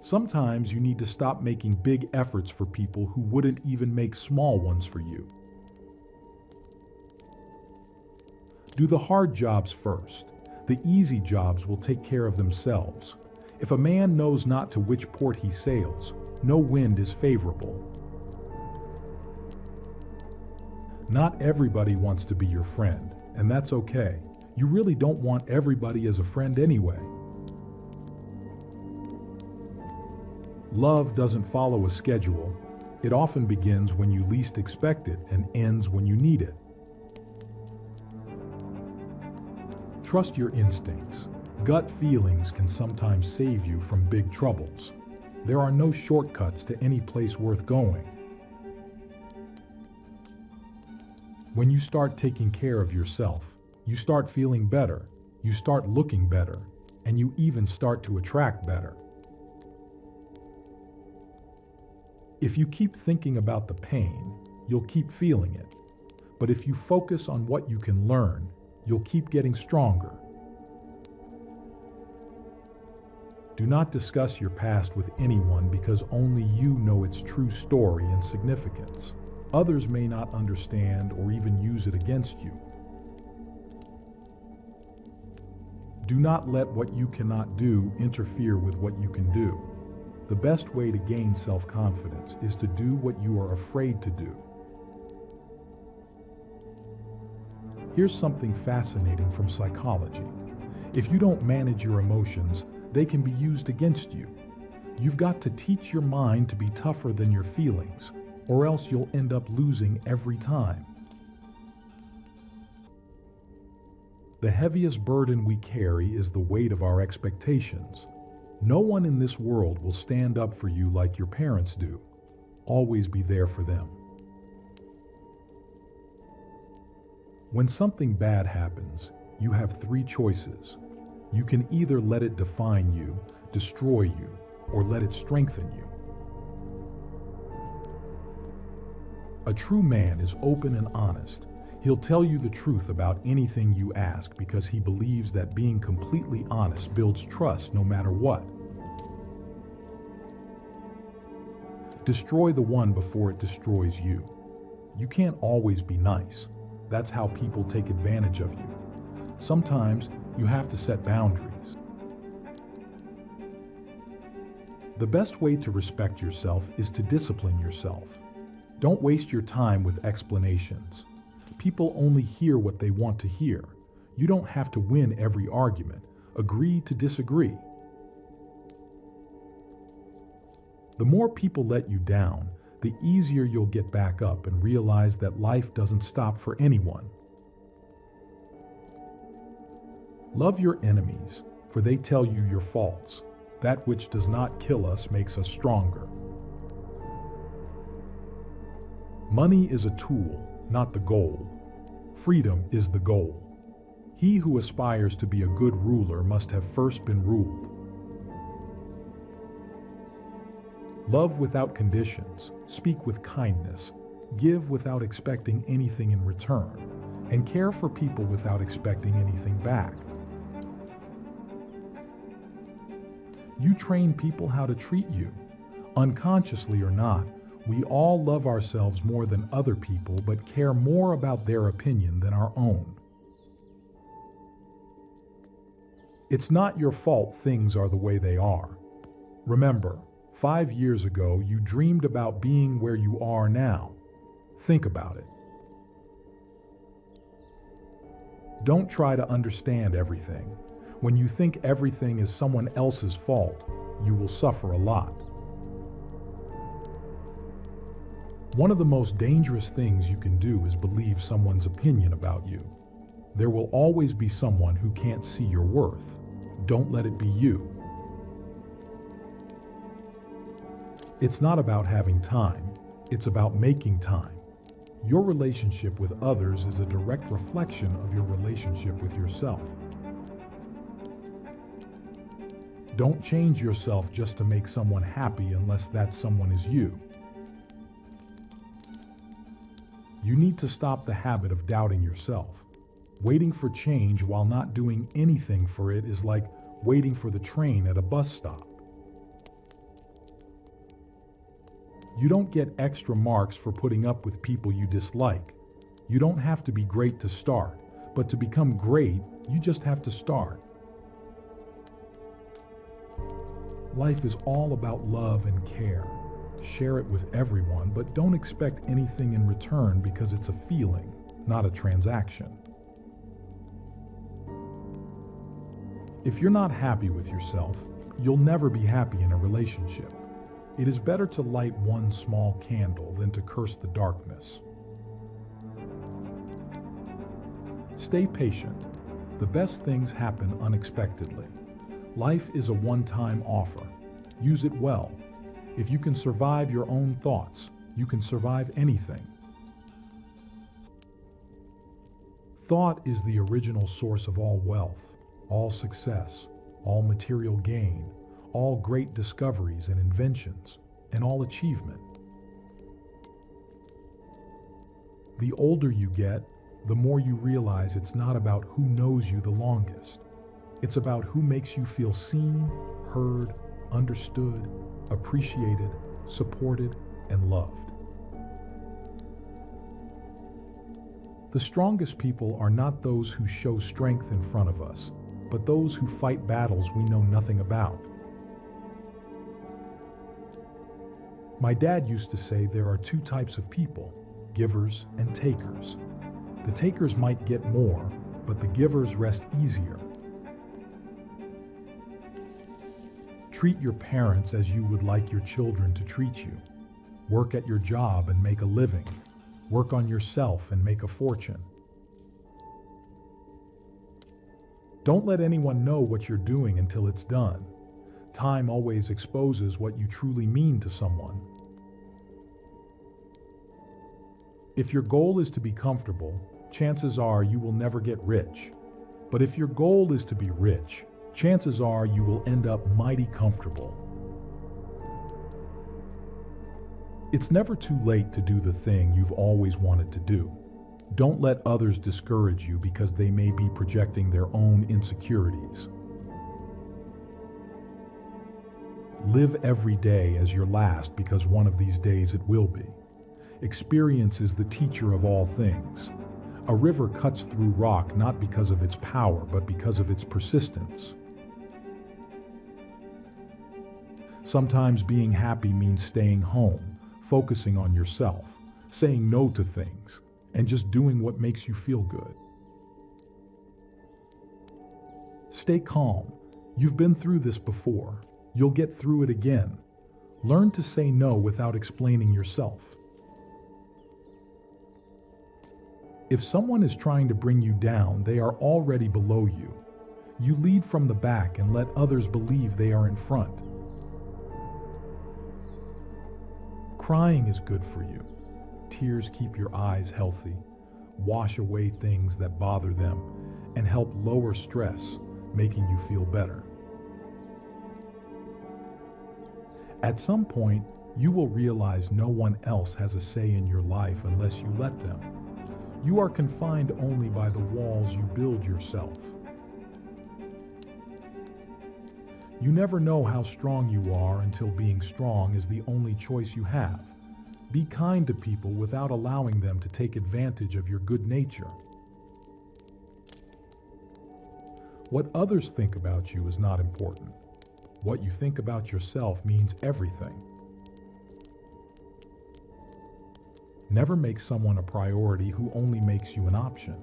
Sometimes you need to stop making big efforts for people who wouldn't even make small ones for you. Do the hard jobs first. The easy jobs will take care of themselves. If a man knows not to which port he sails, no wind is favorable. Not everybody wants to be your friend, and that's okay. You really don't want everybody as a friend anyway. Love doesn't follow a schedule. It often begins when you least expect it and ends when you need it. Trust your instincts. Gut feelings can sometimes save you from big troubles. There are no shortcuts to any place worth going. When you start taking care of yourself, you start feeling better, you start looking better, and you even start to attract better. If you keep thinking about the pain, you'll keep feeling it. But if you focus on what you can learn, you'll keep getting stronger. Do not discuss your past with anyone because only you know its true story and significance. Others may not understand or even use it against you. Do not let what you cannot do interfere with what you can do. The best way to gain self-confidence is to do what you are afraid to do. Here's something fascinating from psychology. If you don't manage your emotions, they can be used against you. You've got to teach your mind to be tougher than your feelings, or else you'll end up losing every time. The heaviest burden we carry is the weight of our expectations. No one in this world will stand up for you like your parents do. Always be there for them. When something bad happens, you have three choices. You can either let it define you, destroy you, or let it strengthen you. A true man is open and honest. He'll tell you the truth about anything you ask because he believes that being completely honest builds trust no matter what. Destroy the one before it destroys you. You can't always be nice. That's how people take advantage of you. Sometimes you have to set boundaries. The best way to respect yourself is to discipline yourself. Don't waste your time with explanations. People only hear what they want to hear. You don't have to win every argument. Agree to disagree. The more people let you down, the easier you'll get back up and realize that life doesn't stop for anyone. Love your enemies, for they tell you your faults. That which does not kill us makes us stronger. Money is a tool, not the goal. Freedom is the goal. He who aspires to be a good ruler must have first been ruled. Love without conditions, speak with kindness, give without expecting anything in return, and care for people without expecting anything back. You train people how to treat you. Unconsciously or not, we all love ourselves more than other people but care more about their opinion than our own. It's not your fault things are the way they are. Remember, 5 years ago you dreamed about being where you are now. Think about it. Don't try to understand everything. When you think everything is someone else's fault, you will suffer a lot. One of the most dangerous things you can do is believe someone's opinion about you. There will always be someone who can't see your worth. Don't let it be you. It's not about having time, it's about making time. Your relationship with others is a direct reflection of your relationship with yourself. Don't change yourself just to make someone happy unless that someone is you. You need to stop the habit of doubting yourself. Waiting for change while not doing anything for it is like waiting for the train at a bus stop. You don't get extra marks for putting up with people you dislike. You don't have to be great to start, but to become great, you just have to start. Life is all about love and care. Share it with everyone, but don't expect anything in return because it's a feeling, not a transaction. If you're not happy with yourself, you'll never be happy in a relationship. It is better to light one small candle than to curse the darkness. Stay patient. The best things happen unexpectedly. Life is a one-time offer. Use it well. If you can survive your own thoughts, you can survive anything. Thought is the original source of all wealth, all success, all material gain, all great discoveries and inventions, and all achievement. The older you get, the more you realize it's not about who knows you the longest. It's about who makes you feel seen, heard, understood, appreciated, supported, and loved. The strongest people are not those who show strength in front of us, but those who fight battles we know nothing about. My dad used to say there are two types of people, givers and takers. The takers might get more, but the givers rest easier. Treat your parents as you would like your children to treat you. Work at your job and make a living. Work on yourself and make a fortune. Don't let anyone know what you're doing until it's done. Time always exposes what you truly mean to someone. If your goal is to be comfortable, chances are you will never get rich. But if your goal is to be rich, chances are you will end up mighty comfortable. It's never too late to do the thing you've always wanted to do. Don't let others discourage you because they may be projecting their own insecurities. Live every day as your last because one of these days it will be. Experience is the teacher of all things. A river cuts through rock not because of its power, but because of its persistence. Sometimes being happy means staying home, focusing on yourself, saying no to things, and just doing what makes you feel good. Stay calm. You've been through this before. You'll get through it again. Learn to say no without explaining yourself. If someone is trying to bring you down, they are already below you. You lead from the back and let others believe they are in front. Crying is good for you. Tears keep your eyes healthy, wash away things that bother them, and help lower stress, making you feel better. At some point, you will realize no one else has a say in your life unless you let them. You are confined only by the walls you build yourself. You never know how strong you are until being strong is the only choice you have. Be kind to people without allowing them to take advantage of your good nature. What others think about you is not important. What you think about yourself means everything. Never make someone a priority who only makes you an option.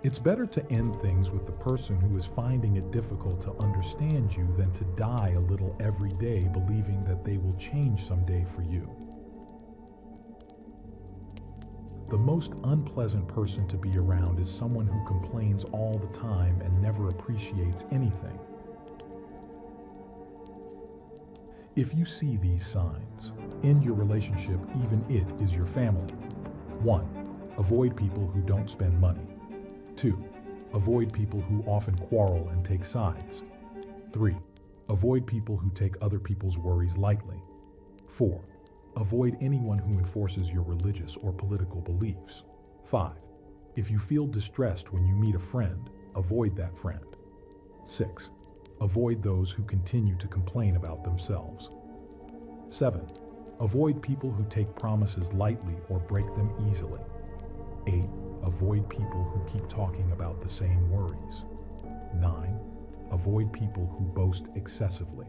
It's better to end things with the person who is finding it difficult to understand you than to die a little every day believing that they will change someday for you. The most unpleasant person to be around is someone who complains all the time and never appreciates anything. If you see these signs, end your relationship even it is your family. 1. Avoid people who don't spend money. 2. Avoid people who often quarrel and take sides. 3. Avoid people who take other people's worries lightly. 4. Avoid anyone who enforces your religious or political beliefs. 5. If you feel distressed when you meet a friend, avoid that friend. 6. Avoid those who continue to complain about themselves. 7. Avoid people who take promises lightly or break them easily. 8. Avoid people who keep talking about the same worries. 9. Avoid people who boast excessively.